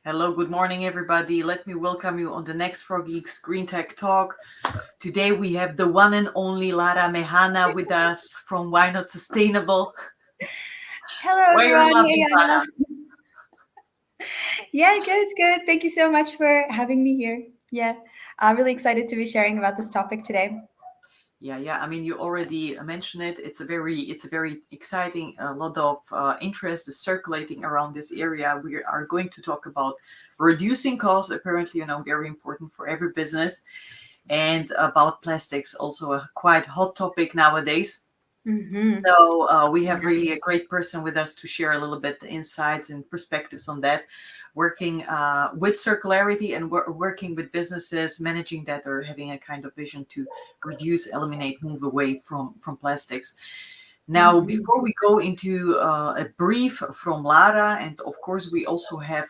Hello, good morning, everybody. Let me welcome you on the next Frogeex Green Tech Talk. Today we have the one and only Lara Mehanna with us from Why Not Sustainable. Hello, Why you're everyone. laughing, Hey, Lara? Anna. Yeah, good, it's good. Thank you so much for having me here. Yeah, I'm really excited to be sharing about this topic today. Yeah. I mean, you already mentioned it. It's a very exciting. A lot of interest is circulating around this area. We are going to talk about reducing costs. Apparently, very important for every business, and about plastics, also a quite hot topic nowadays. Mm-hmm. So we have really a great person with us to share a little bit the insights and perspectives on that, working with circularity and working with businesses, managing that or having a kind of vision to reduce, eliminate, move away from plastics. Now, Mm-hmm. before we go into a brief from Lara, and of course we also have,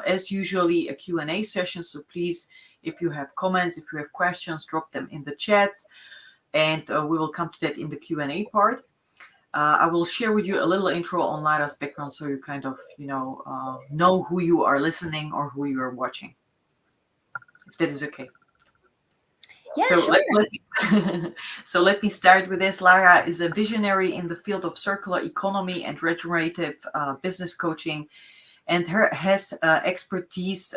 as usually, a Q&A session. So please, if you have comments, if you have questions, drop them in the chats, and we will come to that in the Q&A part. I will share with you a little intro on Lara's background so you kind of, know who you are listening or who you are watching, if that is okay. Yeah, So sure. so let me start with this. Lara is a visionary in the field of circular economy and regenerative business coaching, and her has expertise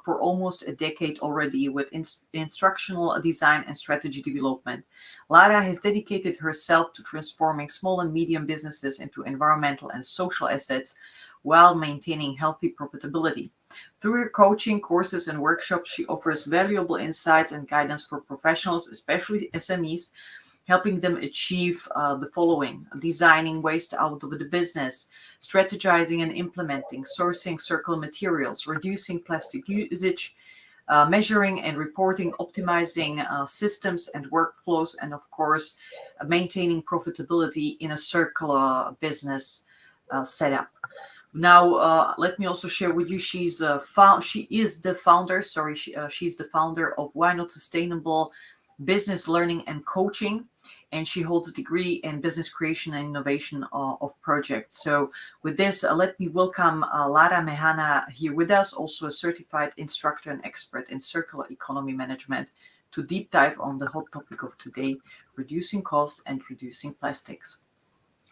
for almost a decade already with instructional design and strategy development. Lara has dedicated herself to transforming small and medium businesses into environmental and social assets while maintaining healthy profitability. Through her coaching, courses, and workshops, she offers valuable insights and guidance for professionals, especially SMEs, helping them achieve the following: designing waste out of the business, strategizing and implementing, sourcing circular materials, reducing plastic usage, measuring and reporting, optimizing systems and workflows, and of course, maintaining profitability in a circular business setup. Now, let me also share with you. She is the founder. Sorry, she's the founder of Why Not Sustainable Business Learning and Coaching, and she holds a degree in business creation and innovation of projects. So, with this, let me welcome Lara Mehanna here with us, also a certified instructor and expert in circular economy management, to deep dive on the hot topic of today: reducing costs and reducing plastics.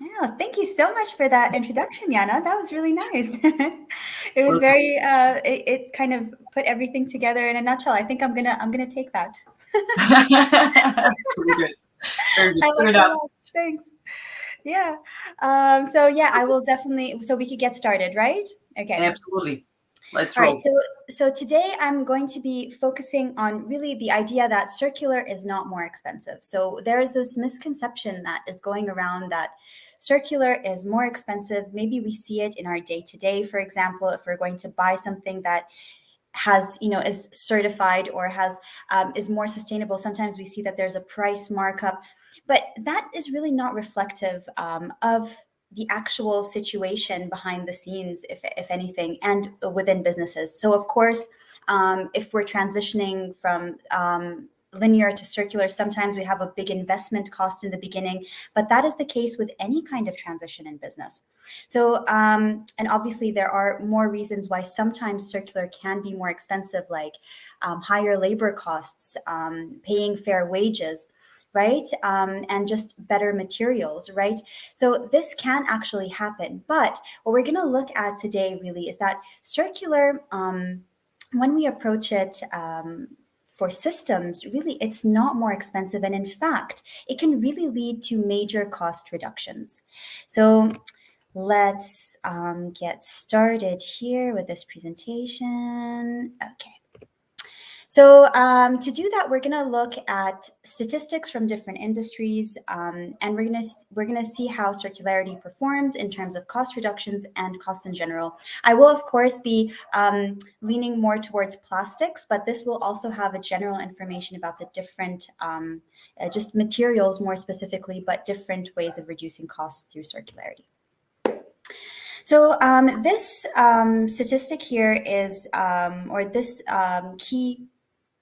Yeah, thank you so much for that introduction, Yana. That was really nice. It was Welcome. very. It kind of put everything together in a nutshell. I think I'm gonna take that. Very good. Very good. I Fair like it a enough. lot. Thanks. Yeah. So yeah, I will definitely. So we could get started, right? Okay. Absolutely. Let's All right, roll. so today I'm going to be focusing on really the idea that circular is not more expensive. So there is this misconception that is going around that circular is more expensive. Maybe we see it in our day to day. For example, if we're going to buy something that has is certified or has is more sustainable, sometimes we see that there's a price markup, but that is really not reflective of the actual situation behind the scenes, if anything, and within businesses. So of course, if we're transitioning from linear to circular, sometimes we have a big investment cost in the beginning, but that is the case with any kind of transition in business. So, and obviously, there are more reasons why sometimes circular can be more expensive, like higher labor costs, paying fair wages, right? And just better materials, right? So, this can actually happen. But what we're going to look at today really is that circular, when we approach it, for systems, really, it's not more expensive. And in fact, it can really lead to major cost reductions. So, let's get started here with this presentation. Okay. So to do that, we're going to look at statistics from different industries, and we're gonna see how circularity performs in terms of cost reductions and costs in general. I will, of course, be leaning more towards plastics, but this will also have a general information about the different, just materials more specifically, but different ways of reducing costs through circularity. So this statistic here is, or this key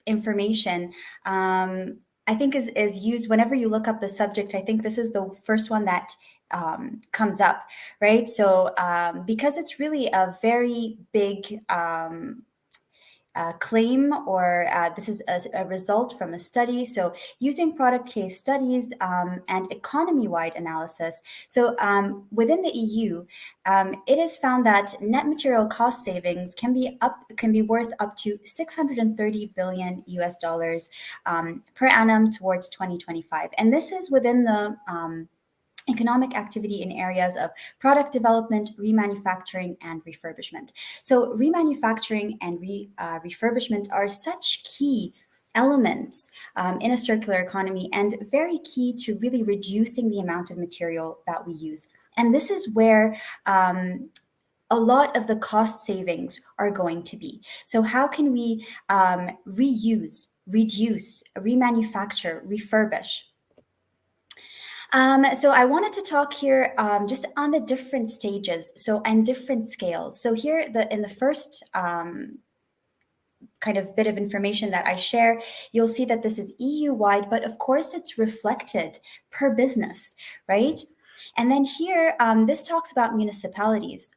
information, I think is used whenever you look up the subject. I think this is the first one that comes up, right? So because it's really a very big claim, or this is a result from a study. So using product case studies and economy-wide analysis. So within the EU, it is found that net material cost savings can be worth up to 630 billion US dollars per annum towards 2025, and this is within the economic activity in areas of product development, remanufacturing, and refurbishment. So remanufacturing and refurbishment are such key elements in a circular economy, and very key to really reducing the amount of material that we use. And this is where a lot of the cost savings are going to be. So how can we reuse, reduce, remanufacture, refurbish? So I wanted to talk here just on the different stages, so and different scales. So here, in the first kind of bit of information that I share, you'll see that this is EU-wide, but of course it's reflected per business, right? And then here, this talks about municipalities.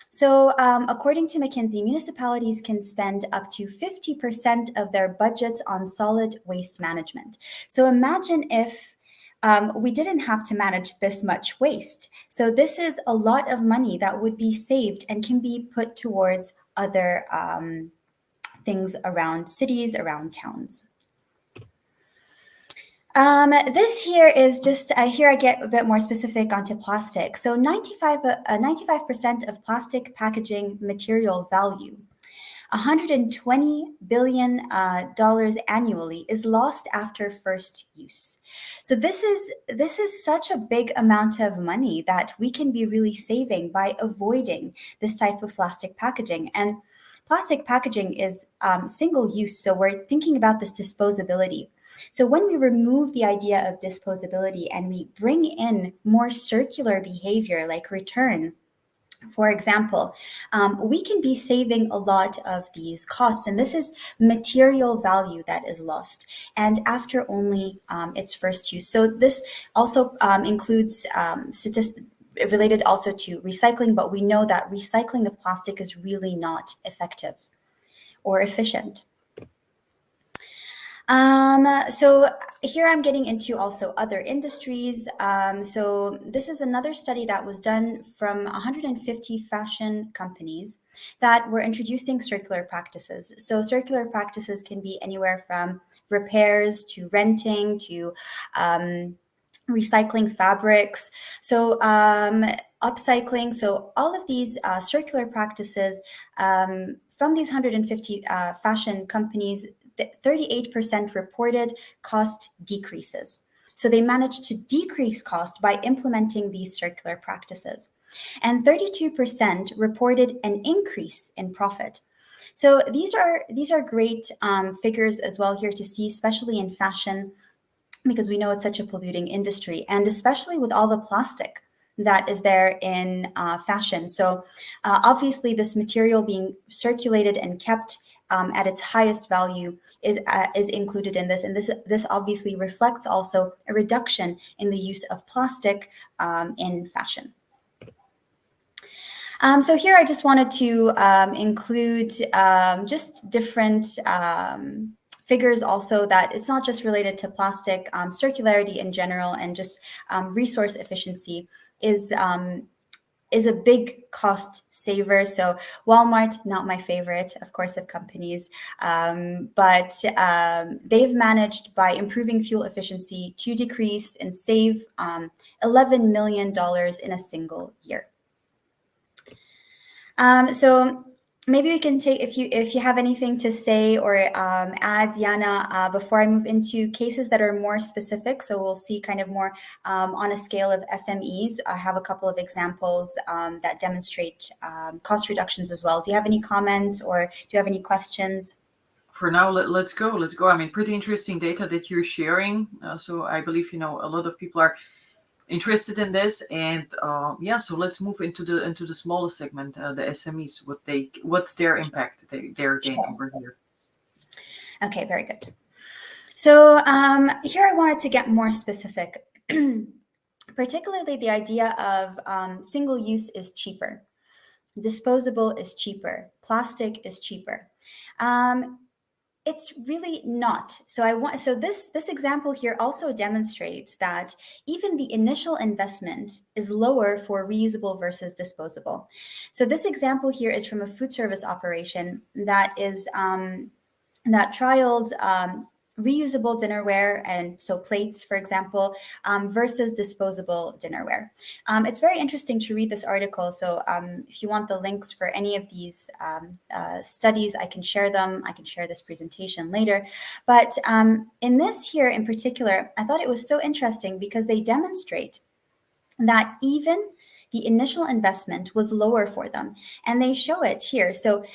So according to McKinsey, municipalities can spend up to 50% of their budgets on solid waste management. So imagine if we didn't have to manage this much waste. So this is a lot of money that would be saved and can be put towards other things around cities, around towns. This here is just, here I get a bit more specific onto plastic. So 95% of plastic packaging material value, $120 billion annually, is lost after first use. So this is such a big amount of money that we can be really saving by avoiding this type of plastic packaging. And plastic packaging is single use, so we're thinking about this disposability. So when we remove the idea of disposability and we bring in more circular behavior like return, for example, we can be saving a lot of these costs, and this is material value that is lost, and after only its first use. So this also includes related also to recycling, but we know that recycling of plastic is really not effective or efficient. So here I'm getting into also other industries. So this is another study that was done from 150 fashion companies that were introducing circular practices. So circular practices can be anywhere from repairs to renting to recycling fabrics. So upcycling. So all of these circular practices from these 150 fashion companies, 38% reported cost decreases. So they managed to decrease cost by implementing these circular practices. And 32% reported an increase in profit. So these are great figures as well here to see, especially in fashion, because we know it's such a polluting industry, and especially with all the plastic that is there in fashion. So obviously this material being circulated and kept at its highest value is included in this, and this obviously reflects also a reduction in the use of plastic in fashion. So here I just wanted to include just different figures also, that it's not just related to plastic. Circularity in general and just resource efficiency is a big cost saver. So Walmart, not my favorite, of course, of companies, but they've managed by improving fuel efficiency to decrease and save $11 million in a single year. So maybe we can take, if you have anything to say or add, Jana, before I move into cases that are more specific. So we'll see kind of more on a scale of SMEs. I have a couple of examples that demonstrate cost reductions as well. Do you have any comments or do you have any questions? For now, let's go. I mean, pretty interesting data that you're sharing. So I believe, a lot of people are interested in this, and so let's move into the smaller segment, the SMEs. What's their impact they're gaining over here? Okay, very good. So here I wanted to get more specific. particularly the idea of single use is cheaper, disposable is cheaper, plastic is cheaper. It's really not. So this example here also demonstrates that even the initial investment is lower for reusable versus disposable. So this example here is from a food service operation that trialed reusable dinnerware, and so plates, for example, versus disposable dinnerware. It's very interesting to read this article. So if you want the links for any of these studies, I can share them. I can share this presentation later. But in this here in particular, I thought it was so interesting because they demonstrate that even the initial investment was lower for them. And they show it here. So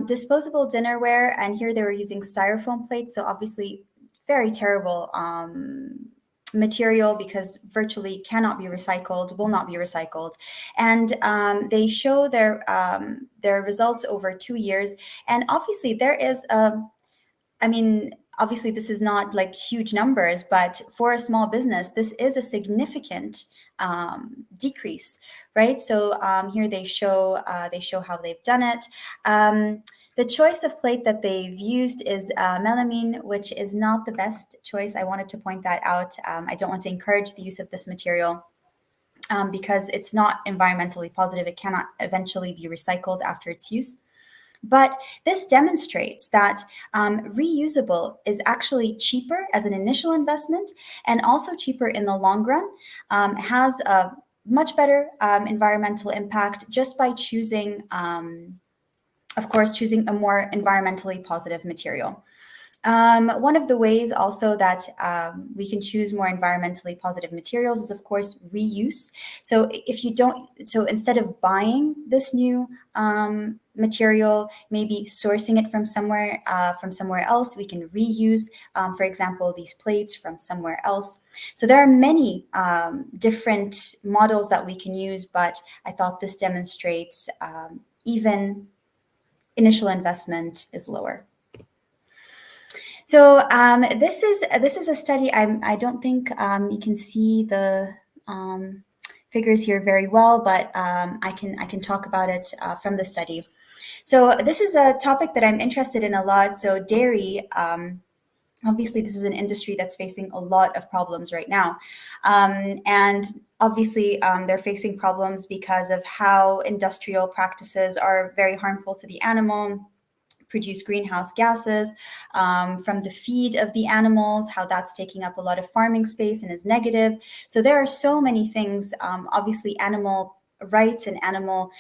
disposable dinnerware, and here they were using styrofoam plates. So obviously very terrible material because virtually cannot be recycled, will not be recycled. And they show their results over 2 years. And obviously there is I mean, obviously, this is not like huge numbers, but for a small business, this is a significant decrease, right? So here they show how they've done it. The choice of plate that they've used is melamine, which is not the best choice. I wanted to point that out. I don't want to encourage the use of this material. Because it's not environmentally positive, it cannot eventually be recycled after its use. But this demonstrates that reusable is actually cheaper as an initial investment and also cheaper in the long run, has a much better environmental impact just by choosing, of course, choosing a more environmentally positive material. One of the ways also that we can choose more environmentally positive materials is, of course, reuse. So if you don't, so instead of buying this new material, maybe sourcing it from somewhere else, we can reuse, for example, these plates from somewhere else. So there are many different models that we can use, but I thought this demonstrates even initial investment is lower. So this is a study. I don't think you can see the figures here very well, but I can talk about it from the study. So this is a topic that I'm interested in a lot. So dairy. Obviously, this is an industry that's facing a lot of problems right now, and obviously they're facing problems because of how industrial practices are very harmful to the animal, produce greenhouse gases from the feed of the animals, how that's taking up a lot of farming space and is negative. So there are so many things, obviously animal rights and animal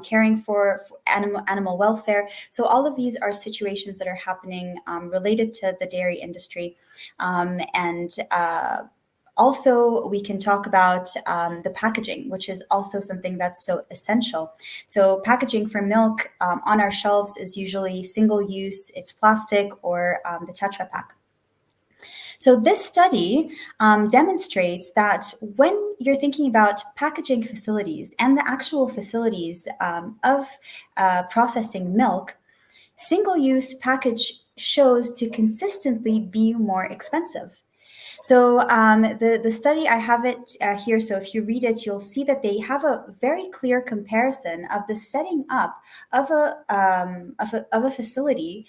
caring for animal welfare. So all of these are situations that are happening related to the dairy industry. And also, we can talk about the packaging, which is also something that's so essential. So packaging for milk on our shelves is usually single use, it's plastic or the Tetra Pak. So this study demonstrates that when you're thinking about packaging facilities and the actual facilities of processing milk, single-use package shows to consistently be more expensive. So the study, I have it here. So if you read it, you'll see that they have a very clear comparison of the setting up of a facility,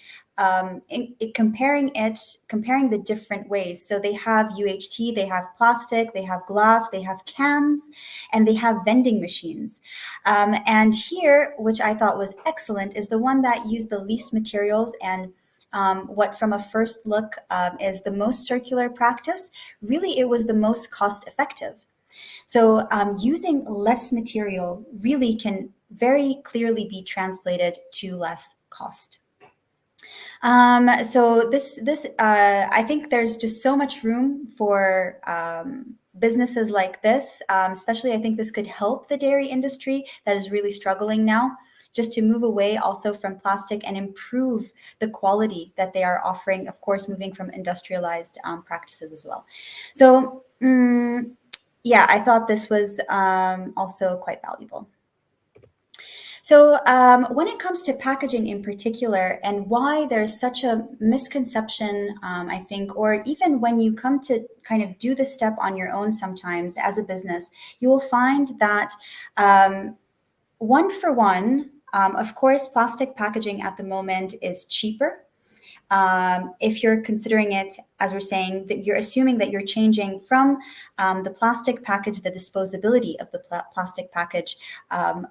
comparing the different ways. So they have UHT, they have plastic, they have glass, they have cans, and they have vending machines. And here, which I thought was excellent, is the one that used the least materials and what from a first look is the most circular practice. Really, it was the most cost effective. So using less material really can very clearly be translated to less cost. So this I think there's just so much room for businesses like this, especially I think this could help the dairy industry that is really struggling now, just to move away also from plastic and improve the quality that they are offering, of course, moving from industrialized practices as well. So yeah, I thought this was also quite valuable. So, when it comes to packaging in particular, and why there's such a misconception, I think, or even when you come to kind of do the step on your own sometimes as a business, you will find that one for one, of course, plastic packaging at the moment is cheaper. If you're considering it, as we're saying, that you're assuming that you're changing from the plastic package, the disposability of the plastic package,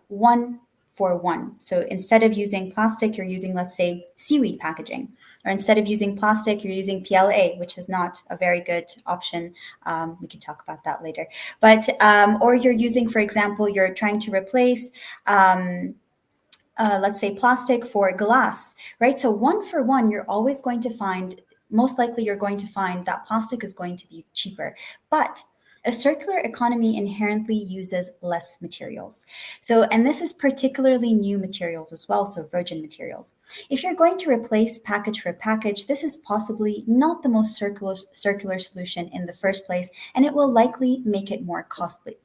one for one. So instead of using plastic, you're using, let's say, seaweed packaging, or instead of using plastic, you're using PLA, which is not a very good option. We can talk about that later. But or you're using, for example, you're trying to replace. Let's say plastic for glass, right? So one for one, you're always going to find, most likely you're going to find that plastic is going to be cheaper. But a circular economy inherently uses less materials. So, and this is particularly new materials as well, so virgin materials. If you're going to replace package for package, this is possibly not the most circular solution in the first place, and it will likely make it more costly.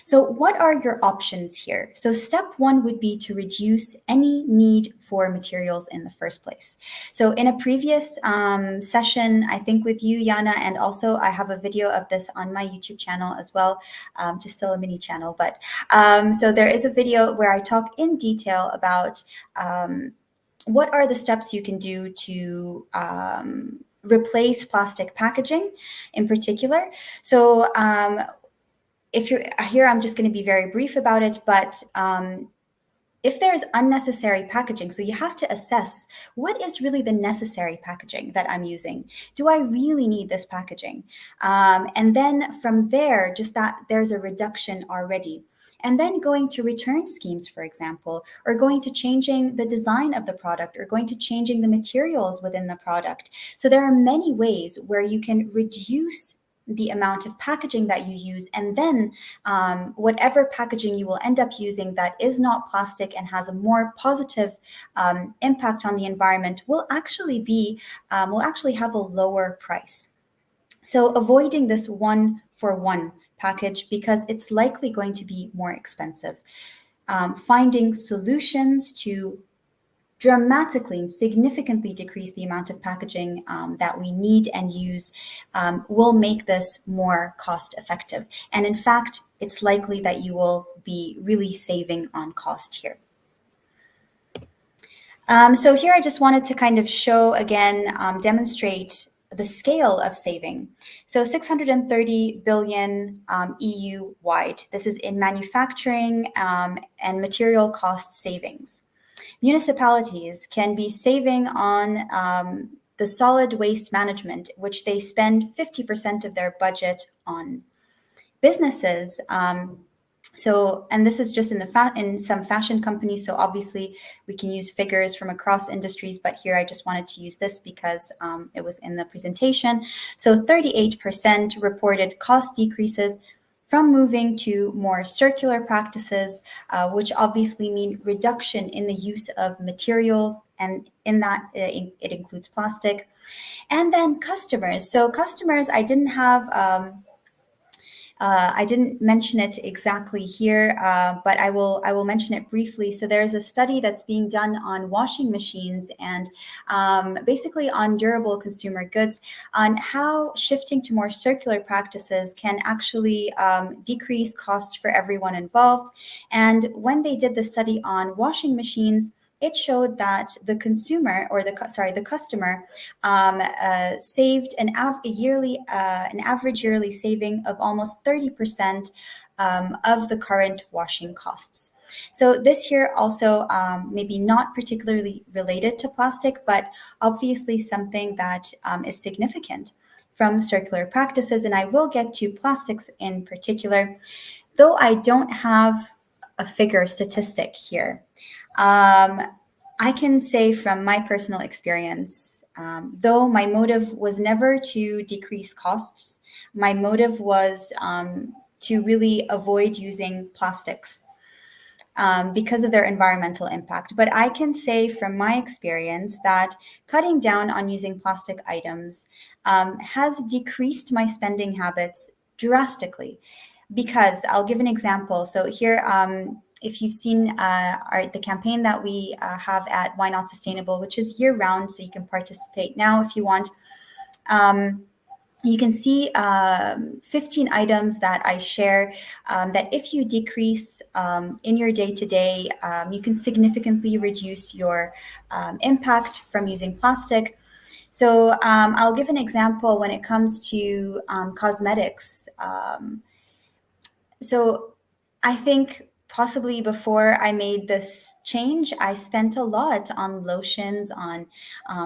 So, what are your options here? So, step one would be to reduce any need for materials in the first place. So, in a previous session, I think with you, Yana, and also I have a video of this on my YouTube channel as well, just still a mini channel. But so, there is a video where I talk in detail about what are the steps you can do to replace plastic packaging in particular. So, if you're here, I'm just going to be very brief about it, but if there's unnecessary packaging, so you have to assess what is really the necessary packaging that I'm using. Do I really need this packaging? And then from there, just that there's a reduction already. And then going to return schemes, for example, or going to changing the design of the product, or going to changing the materials within the product. So there are many ways where you can reduce the amount of packaging that you use, and then whatever packaging you will end up using that is not plastic and has a more positive impact on the environment will actually have a lower price. So avoiding this one for one package, because it's likely going to be more expensive. Finding solutions to dramatically and significantly decrease the amount of packaging that we need and use will make this more cost effective. And in fact, it's likely that you will be really saving on cost here. So here I just wanted to kind of show again, demonstrate the scale of saving. So 630 billion EU wide. This is in manufacturing and material cost savings. Municipalities can be saving on the solid waste management, which they spend 50% of their budget on. Businesses, and this is just in some fashion companies. So obviously we can use figures from across industries, but here I just wanted to use this because it was in the presentation. So 38% reported cost decreases from moving to more circular practices, which obviously mean reduction in the use of materials, and in that it includes plastic. And then customers. So customers, I didn't mention it exactly here, but I will mention it briefly. So there's a study that's being done on washing machines and basically on durable consumer goods, on how shifting to more circular practices can actually decrease costs for everyone involved. And when they did the study on washing machines, it showed that the consumer, or the customer, saved an average yearly saving of almost 30% of the current washing costs. So this here also maybe not particularly related to plastic, but obviously something that is significant from circular practices. And I will get to plastics in particular, though I don't have a figure statistic here. I can say from my personal experience, though my motive was never to decrease costs, my motive was to really avoid using plastics because of their environmental impact. But I can say from my experience that cutting down on using plastic items has decreased my spending habits drastically. Because I'll give an example. So here, if you've seen the campaign that we have at Why Not Sustainable, which is year round, so you can participate now if you want. You can see 15 items that I share that if you decrease in your day-to-day, you can significantly reduce your impact from using plastic. So I'll give an example when it comes to cosmetics. So I think possibly before I made this change, I spent a lot on lotions, on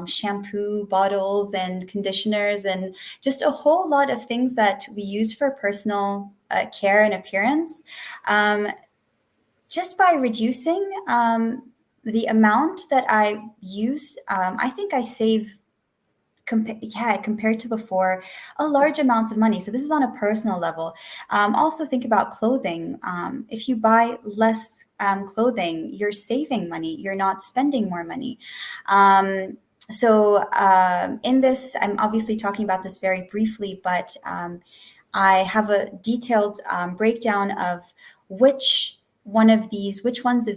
shampoo bottles and conditioners, and just a whole lot of things that we use for personal care and appearance. Um, just by reducing the amount that I use, I think I save compared to before, a large amounts of money. So this is on a personal level. Also think about clothing. If you buy less clothing, you're saving money. You're not spending more money. In this, I'm obviously talking about this very briefly, but I have a detailed breakdown of which ones of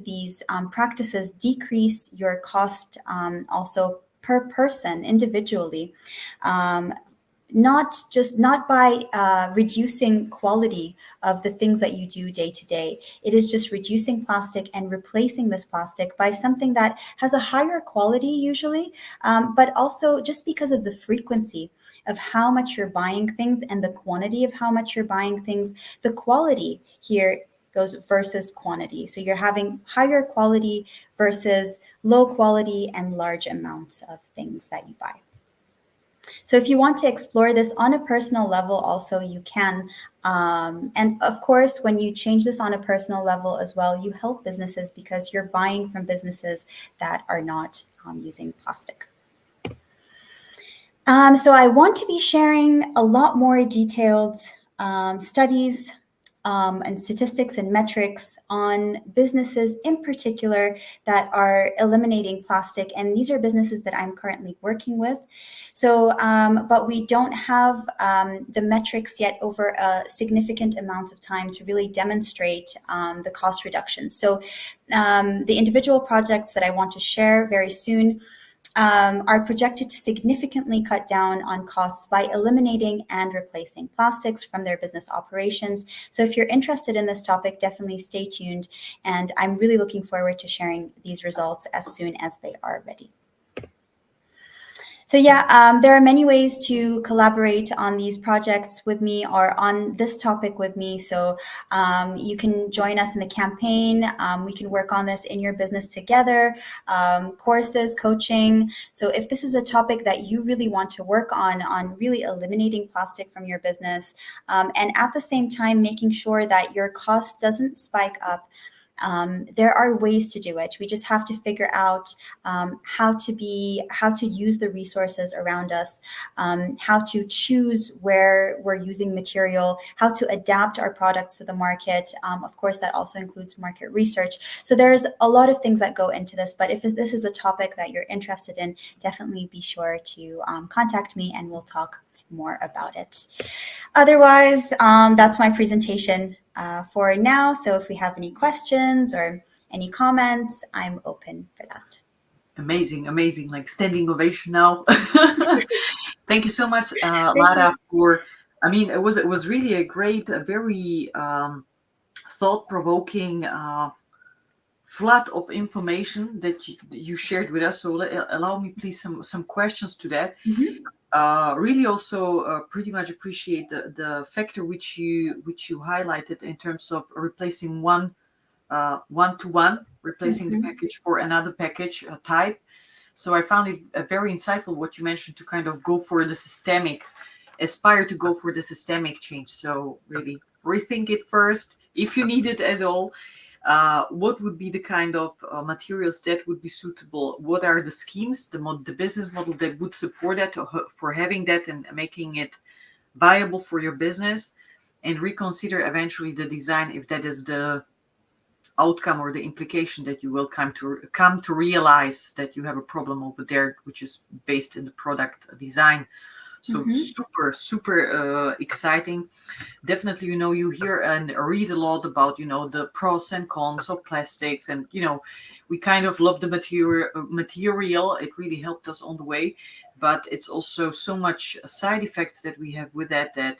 these practices decrease your cost also per person individually, not by reducing quality of the things that you do day to day. It is just reducing plastic and replacing this plastic by something that has a higher quality usually, but also just because of the frequency of how much you're buying things and the quantity of how much you're buying things, the quality here goes versus quantity. So you're having higher quality versus low quality and large amounts of things that you buy. So if you want to explore this on a personal level, also you can. And of course, when you change this on a personal level as well, you help businesses because you're buying from businesses that are not using plastic. So I want to be sharing a lot more detailed studies and statistics and metrics on businesses in particular that are eliminating plastic. And these are businesses that I'm currently working with. So, but we don't have the metrics yet over a significant amount of time to really demonstrate the cost reduction. So the individual projects that I want to share very soon are projected to significantly cut down on costs by eliminating and replacing plastics from their business operations. So if you're interested in this topic, definitely stay tuned. And I'm really looking forward to sharing these results as soon as they are ready. So yeah, there are many ways to collaborate on these projects with me or on this topic with me. So you can join us in the campaign. We can work on this in your business together, courses, coaching. So if this is a topic that you really want to work on really eliminating plastic from your business, and at the same time, making sure that your cost doesn't spike up, there are ways to do it. We just have to figure out how to use the resources around us, how to choose where we're using material, how to adapt our products to the market. Of course, that also includes market research. So there's a lot of things that go into this, but if this is a topic that you're interested in, definitely be sure to contact me and we'll talk more about it. Otherwise, that's my presentation for now. So if we have any questions or any comments, I'm open for that. Amazing, like standing ovation now. Thank you so much, Lara, for, I mean, it was really a great, a very thought-provoking flood of information that you shared with us. So allow me please some questions to that. Really also pretty much appreciate the factor which you highlighted in terms of replacing one-to-one, replacing the package for another package type. So I found it very insightful what you mentioned to kind of go for the aspire to go for the systemic change. So really rethink it first if you need it at all. What would be the kind of materials that would be suitable? What are the schemes, the business model that would support that for having that and making it viable for your business? And reconsider eventually the design if that is the outcome or the implication that you will come to realize that you have a problem over there, which is based in the product design. So super, super exciting. Definitely, you hear and read a lot about, the pros and cons of plastics, and we kind of love the material. It really helped us on the way, but it's also so much side effects that we have with that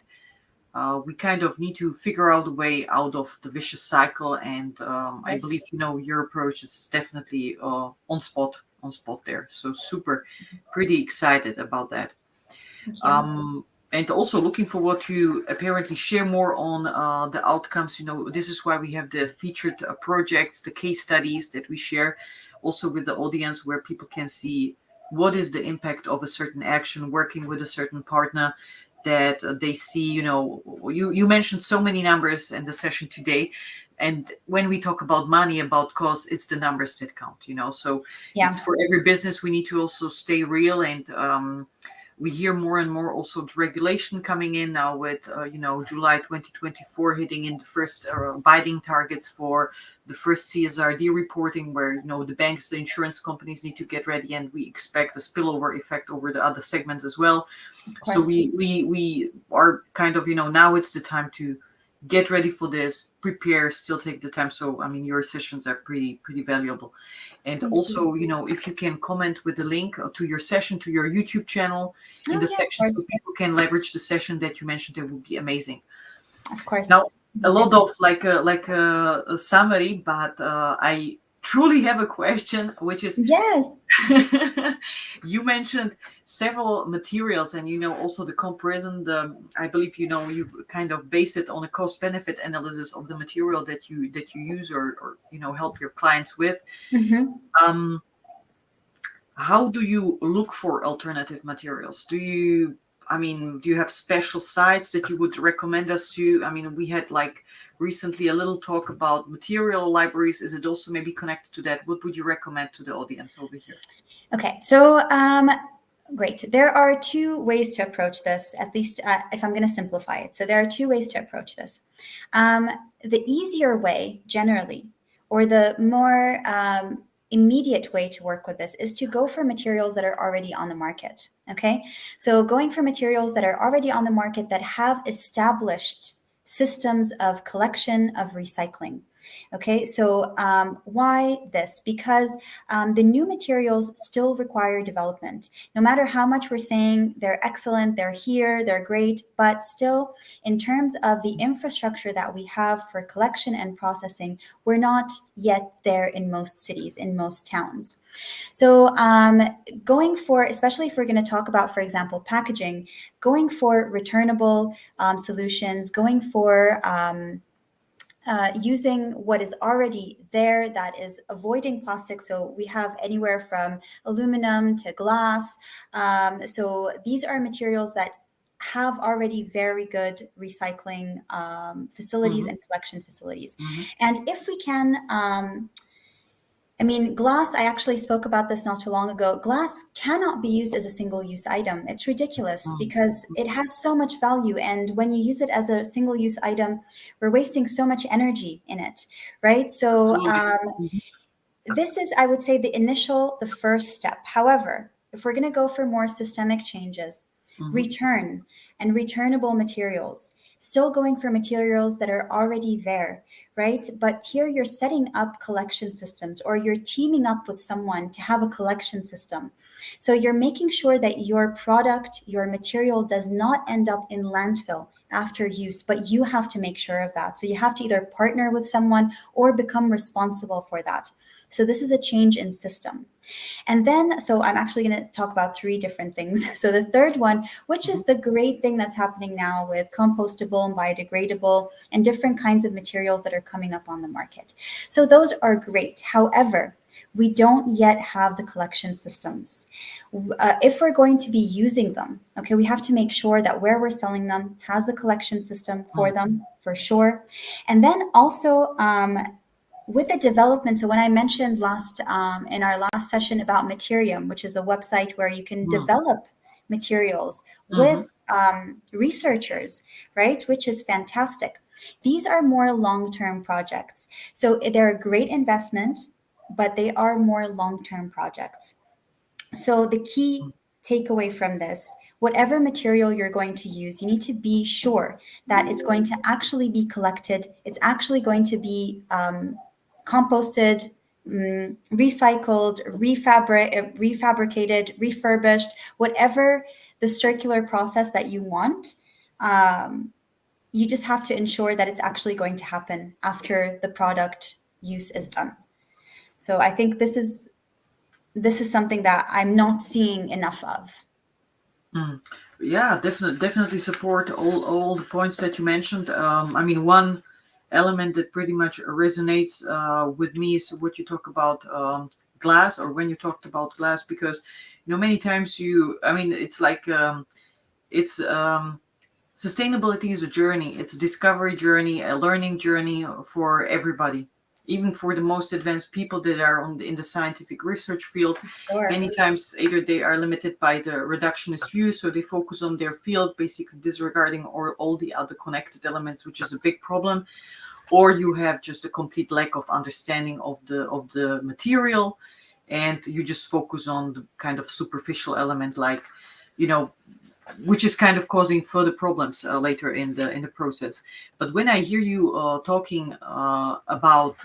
we kind of need to figure out a way out of the vicious cycle. And I Yes. believe your approach is definitely on spot there. So super, pretty excited about that. Thank you. And also looking forward to apparently share more on the outcomes. This is why we have the featured projects, the case studies that we share also with the audience, where people can see what is the impact of a certain action working with a certain partner, that they see. You mentioned so many numbers in the session today, and when we talk about money, about cost, it's the numbers that count. So it's Yeah. for every business. We need to also stay real, and we hear more and more also the regulation coming in now with July 2024 hitting in the first binding targets for the first CSRD reporting, where the banks, the insurance companies need to get ready, and we expect a spillover effect over the other segments as well. Of So course. we are kind of, now it's the time to get ready for this, prepare, still take the time. So I mean, your sessions are pretty valuable. And Thank you. also, if you can comment with the link to your session, to your YouTube channel in Oh the yeah, of section, so course. people can leverage the session that you mentioned, that would be amazing. Of course. Now, a Will lot do. of like a summary, but I truly have a question, which is Yes. you mentioned several materials, and also the comparison. I believe you've kind of based it on a cost benefit analysis of the material that you use, or help your clients with. Mm-hmm. Um, how do you look for alternative materials? Do you have special sites that you would recommend us to? I mean, we had like recently a little talk about material libraries. Is it also maybe connected to that? What would you recommend to the audience over here? Okay, so great. There are two ways to approach this, at least if I'm going to simplify it. So there are two ways to approach this. Um, the easier way, generally, or the more immediate way to work with this is to go for materials that are already on the market. Okay, so going for materials that are already on the market that have established systems of collection, of recycling. Okay, so why this? Because the new materials still require development. No matter how much we're saying they're excellent, they're here, they're great, but still, in terms of the infrastructure that we have for collection and processing, we're not yet there in most cities, in most towns. So, going for, especially if we're going to talk about, for example, packaging, going for returnable solutions, going for using what is already there that is avoiding plastic. So we have anywhere from aluminum to glass. So these are materials that have already very good recycling facilities Mm-hmm. and collection facilities. Mm-hmm. And if we can, I mean, glass, I actually spoke about this not too long ago. Glass cannot be used as a single use item. It's ridiculous because it has so much value. And when you use it as a single use item, we're wasting so much energy in it, right? So, Absolutely. Mhm. this is, I would say, the first step. However, if we're going to go for more systemic changes, Mhm. return and returnable materials, still going for materials that are already there, right? But here you're setting up collection systems, or you're teaming up with someone to have a collection system. So you're making sure that your product, your material does not end up in landfill after use, but you have to make sure of that. So you have to either partner with someone or become responsible for that. So this is a change in system. And then, so I'm actually going to talk about three different things. So the third one, which is Mhm. the great thing that's happening now with compostable and biodegradable and different kinds of materials that are coming up on the market. So those are great. However, we don't yet have the collection systems. If we're going to be using them, okay, we have to make sure that where we're selling them has the collection system for Mm. them, for sure. And then also, with the development, so when I mentioned in our last session about Materium, which is a website where you can Mm. develop materials with Mhm. researchers, right, which is fantastic. These are more long-term projects. So they're a great investment, but they are more long-term projects. So the key takeaway from this, whatever material you're going to use, you need to be sure that it's going to actually be collected, it's actually going to be composted, recycled, refabricated, refurbished, whatever the circular process that you want. You just have to ensure that it's actually going to happen after the product use is done. So I think this is something that I'm not seeing enough of. Mm. Yeah, definitely support all the points that you mentioned. I mean, one element that pretty much resonates with me is what you talk about glass, or when you talked about glass, because many times I mean, it's like it's sustainability is a journey. It's a discovery journey, a learning journey for everybody, even for the most advanced people that are in the scientific research field. Sure. Many times, either they are limited by the reductionist view, so they focus on their field, basically disregarding all the other connected elements, which is a big problem. Or you have just a complete lack of understanding of the material, and you just focus on the kind of superficial element, like you know which is kind of causing further problems later in the process. But when I hear you talking about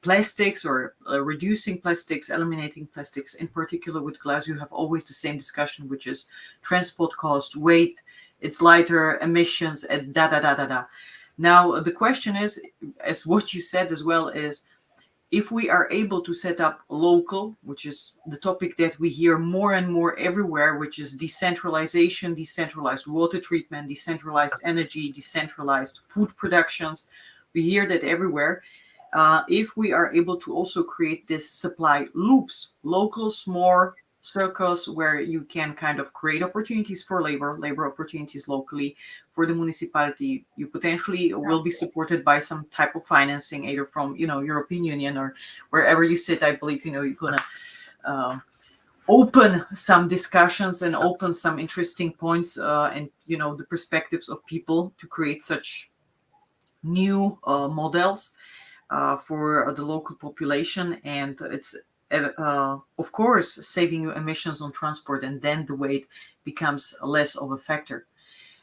plastics, or reducing plastics, eliminating plastics, in particular with glass, you have always the same discussion, which is transport cost, weight, it's lighter, emissions, and da da da da da. Now the question is, as what you said as well, is if we are able to set up local, which is the topic that we hear more and more everywhere, which is decentralization, decentralized water treatment, decentralized energy, decentralized food productions. We hear that everywhere. If we are able to also create this supply loops, local, small circles, where you can kind of create opportunities for labor opportunities locally. For the municipality, you potentially will be Absolutely. supported by some type of financing, either from European Union or wherever you sit. I believe you're gonna uh, open some discussions and open some interesting points, and the perspectives of people to create such new models for the local population. And it's of course saving you emissions on transport, and then the weight becomes less of a factor.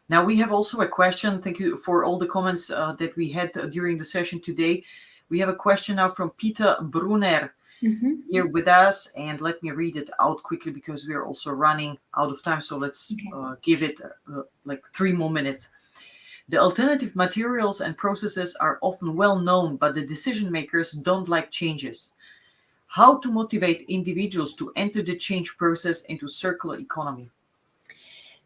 Now we have also a question. Thank you for all the comments that we had during the session today. We have a question now from Peter Brunner Mm-hmm. here with us, and let me read it out quickly because we are also running out of time. So let's Okay. give it like 3 more minutes. The alternative materials and processes are often well known, but the decision makers don't like changes. How to motivate individuals to enter the change process into circular economy?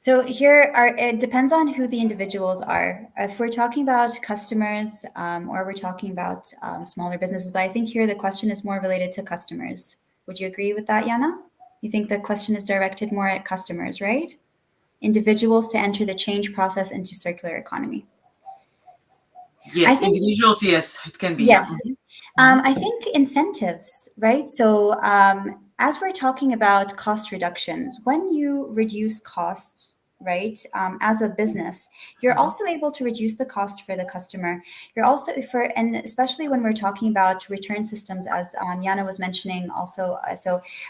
So it depends on who the individuals are. If we're talking about customers, or we're talking about smaller businesses, but I think here the question is more related to customers. Would you agree with that, Yana? You think the question is directed more at customers, right? Individuals to enter the change process into circular economy. I Yes, think individuals, yes, it can be. Yeah. yes. Mhm. I think incentives, right? So, as we're talking about cost reductions, when you reduce costs, right, as a business, you're Mhm. also able to reduce the cost for the customer. You're also and especially when we're talking about return systems, as Yana was mentioning, also.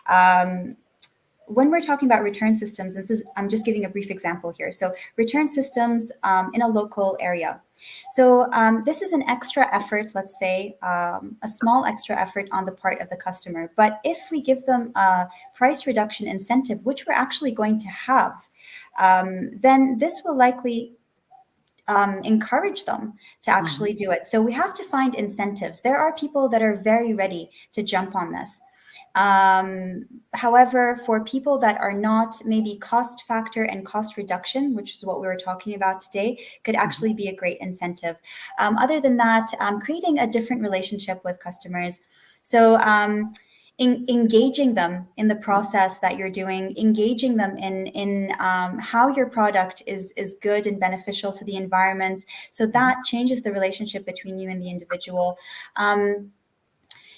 Um, when we're talking about return systems, I'm just giving a brief example here. So, return systems in a local area. So this is an extra effort, let's say, a small extra effort on the part of the customer. But if we give them a price reduction incentive, which we're actually going to have, then this will likely encourage them to Mhm. actually do it. So we have to find incentives. There are people that are very ready to jump on this. However, for people that are not, maybe cost factor and cost reduction, which is what we were talking about today, could Mhm. actually be a great incentive. Other than that, creating a different relationship with customers. So, engaging them in the process that you're doing, engaging them in how your product is good and beneficial to the environment. So Mhm. that changes the relationship between you and the individual.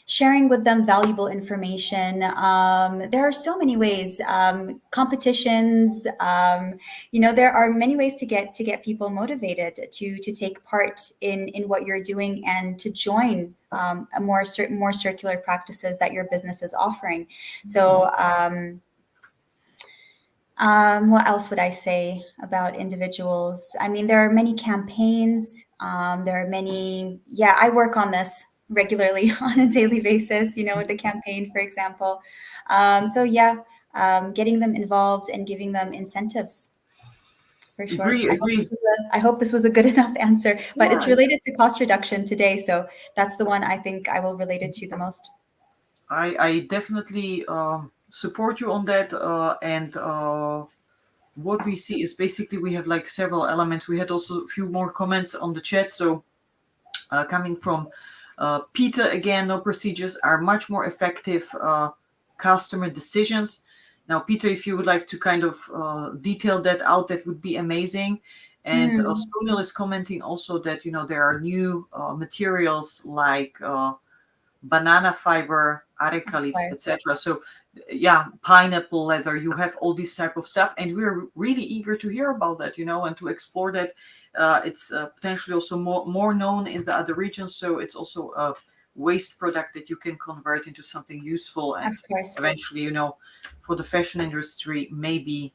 Sharing with them valuable information. There are so many ways. Competitions. There are many ways to get people motivated to take part in what you're doing and to join a more circular practices that your business is offering. So. What else would I say about individuals? I mean, there are many campaigns. There are many, yeah, I work on this regularly on a daily basis, with the campaign, for example. So, yeah, getting them involved and giving them incentives for sure. Agree, agree. I hope this was a good enough answer, but it's Yeah, related to cost reduction today. So that's the one I think I will relate it to the most. I definitely support you on that. And what we see is basically we have like several elements. We had also a few more comments on the chat. So coming from Peter again, no procedures are much more effective customer decisions. Now, Peter, if you would like to kind of detail that out, that would be amazing. And Hmm, Sunil is commenting also that there are new materials like banana fiber, of arecalypts, course. etc. So, yeah, pineapple leather. You have all this type of stuff, and we're really eager to hear about that, and to explore that. It's potentially also more known in the other regions, so it's also a waste product that you can convert into something useful, Of and course. eventually, for the fashion industry, maybe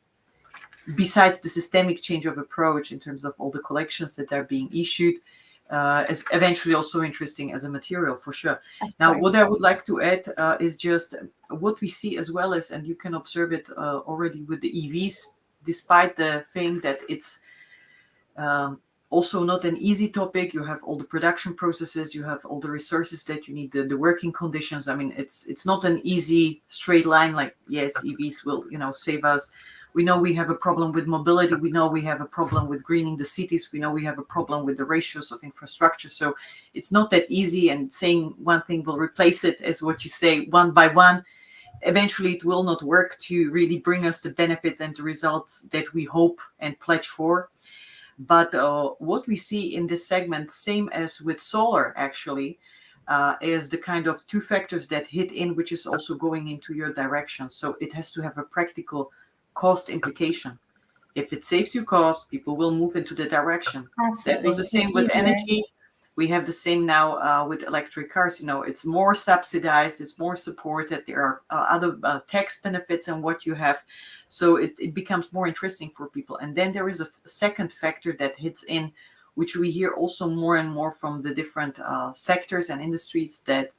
besides the systemic change of approach in terms of all the collections that are being issued, is eventually also interesting as a material for sure. Of Now, what course. I would like to add is just what we see as well as, and you can observe it already with the EVs, despite the thing that it's um, also not an easy topic. You have all the production processes, you have all the resources that you need, the working conditions. I mean, it's not an easy straight line like, yes, EVs will save us. We know we have a problem with mobility. We know we have a problem with greening the cities. We know we have a problem with the ratios of infrastructure. So it's not that easy. And saying one thing will replace it, as what you say, one by one, eventually it will not work to really bring us the benefits and the results that we hope and pledge for. But what we see in this segment, same as with solar, actually, is the kind of two factors that hit in, which is also going into your direction. So it has to have a practical cost implication. If it saves you cost, people will move into the direction. That was Absolutely. the This is same with easier. energy. We have the same now with electric cars. It's more subsidized, it's more supported. There are other tax benefits and what you have. So it becomes more interesting for people. And then there is a second factor that hits in, which we hear also more and more from the different sectors and industries, that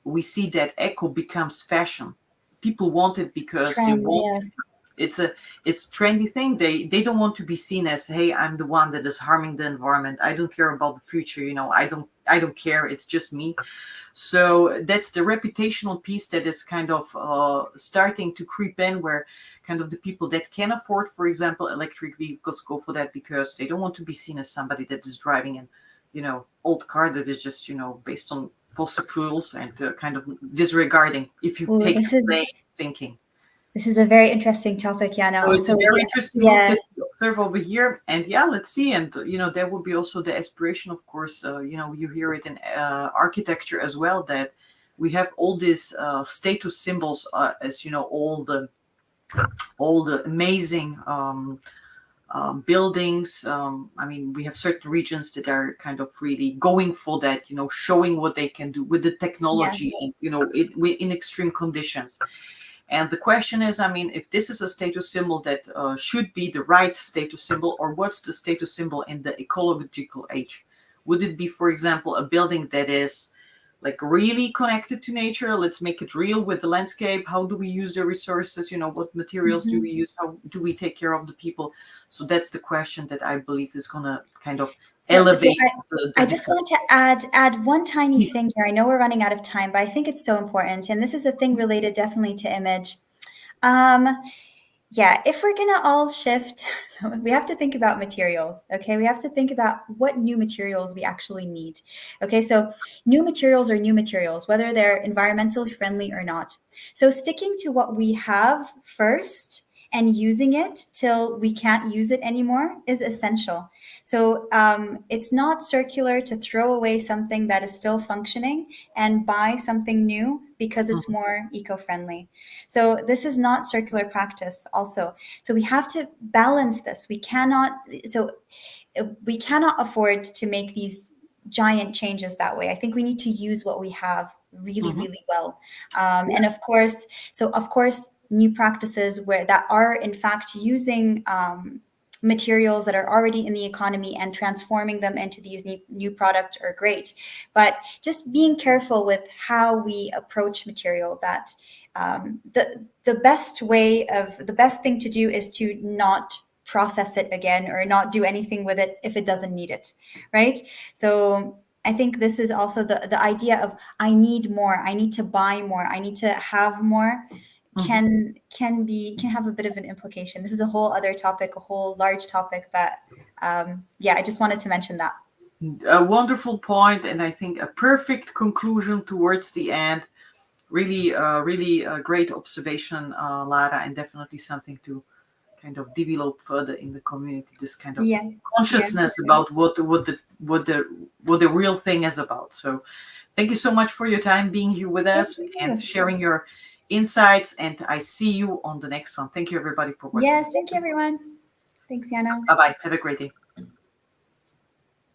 we see that eco becomes fashion. People want it because they Trend, want yes. it's trendy thing. They don't want to be seen as, hey, I'm the one that is harming the environment. I don't care about the future. I don't care. It's just me. So that's the reputational piece that is kind of starting to creep in, where kind of the people that can afford, for example, electric vehicles go for that because they don't want to be seen as somebody that is driving an old car that is just based on fossil fuels and kind of disregarding, if you Ooh, take the plain thinking. this is a very interesting topic, So Yana. it's a So very yeah, interesting move yeah, that we observe over here. And yeah, let's see. And, there will be also the aspiration, of course, you hear it in architecture as well, that we have all these status symbols, as, all the amazing buildings. I mean, we have certain regions that are kind of really going for that, showing what they can do with the yeah. technology and, in extreme conditions. And the question is, I mean, if this is a status symbol that should be the right status symbol, or what's the status symbol in the ecological age? Would it be, for example, a building that is like really connected to nature? Let's make it real with the landscape. How do we use the resources? What materials do we Mhm. use? How do we take care of the people? So that's the question that I believe is going to kind of So elevate the I just discussion. want to add one tiny Please. thing here. I know we're running out of time, but I think it's so important, and this is a thing related definitely to image. Um, Yeah, if we're gonna all shift, so we have to think about materials, okay? We have to think about what new materials we actually need. Okay, so new materials are new materials, whether they're environmentally friendly or not. So sticking to what we have first and using it till we can't use it anymore is essential. So it's not circular to throw away something that is still functioning and buy something new because it's Mhm, more eco-friendly. So this is not circular practice also. So we have to balance this. We cannot afford to make these giant changes that way. I think we need to use what we have really, mhm. really well. Yeah. And of course, new practices where that are in fact using materials that are already in the economy and transforming them into these new products are great. But just being careful with how we approach material, that the best thing to do is to not process it again or not do anything with it if it doesn't need it, right? So I think this is also the idea of I need more, I need to buy more, I need to have more can have a bit of an implication. This is a whole other topic, a whole large topic, but yeah, I just wanted to mention that. A wonderful point, and I think a perfect conclusion towards the end. Really, really a great observation, Lara, and definitely something to kind of develop further in the community. This kind of Yeah, yeah. consciousness about what the real thing is about. So, thank you so much for your time being here with Thank us and you. sharing your insights. And I see you on the next one. Thank you, everybody, for watching Yes, this. thank you, everyone. Thanks, Yana. Bye bye. Have a great day.